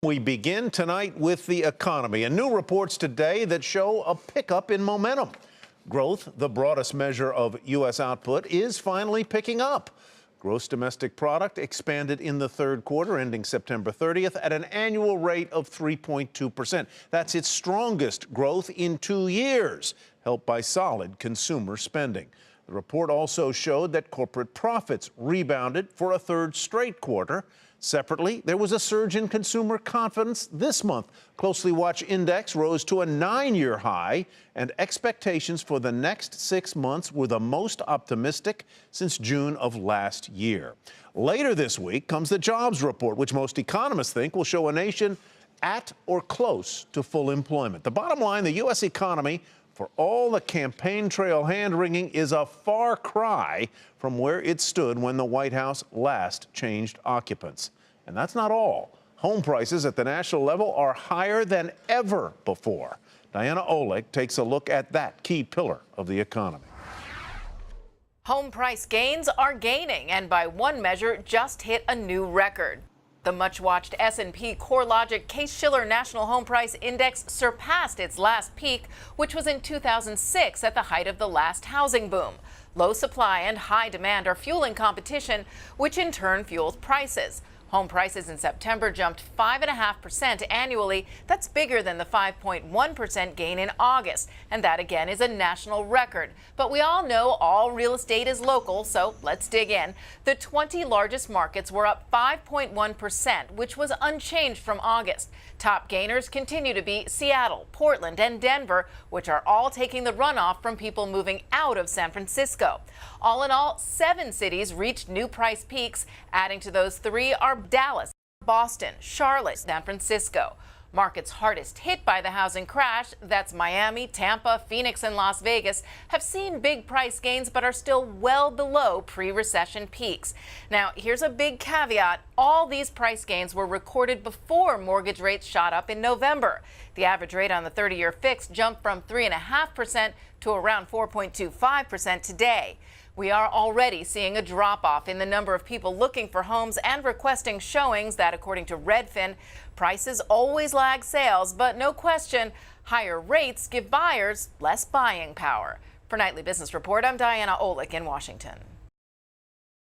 We begin tonight with the economy and new reports today that show a pickup in momentum. Growth, the broadest measure of U.S. output, is finally picking up. Gross domestic product expanded in the third quarter, ending September 30th, at an annual rate of 3.2%. That's its strongest growth in 2 years, helped by solid consumer spending. The report also showed that corporate profits rebounded for a third straight quarter. Separately, there was a surge in consumer confidence this month. Closely watched index rose to a 9-year high, and expectations for the next 6 months were the most optimistic since June of last year. Later this week comes the jobs report, which most economists think will show a nation at or close to full employment. The bottom line, the U.S. economy, for all the campaign trail hand-wringing, is a far cry from where it stood when the White House last changed occupants. And that's not all. Home prices at the national level are higher than ever before. Diana Olick takes a look at that key pillar of the economy. Home price gains are gaining and by one measure just hit a new record. The much-watched S&P CoreLogic Case-Shiller National Home Price Index surpassed its last peak, which was in 2006 at the height of the last housing boom. Low supply and high demand are fueling competition, which in turn fuels prices. Home prices in September jumped 5.5% annually. That's bigger than the 5.1% gain in August. And that again is a national record. But we all know all real estate is local, so let's dig in. The 20 largest markets were up 5.1%, which was unchanged from August. Top gainers continue to be Seattle, Portland, and Denver, which are all taking the runoff from people moving out of San Francisco. All in all, 7 cities reached new price peaks. Adding to those 3 are Dallas, Boston, Charlotte, San Francisco. Markets hardest hit by the housing crash, that's Miami, Tampa, Phoenix, and Las Vegas, have seen big price gains but are still well below pre-recession peaks. Now, here's a big caveat. All these price gains were recorded before mortgage rates shot up in November. The average rate on the 30-year fix jumped from 3.5% to around 4.25% today. We are already seeing a drop-off in the number of people looking for homes and requesting showings that, according to Redfin, prices always lag sales, but no question, higher rates give buyers less buying power. For Nightly Business Report, I'm Diana Olick in Washington.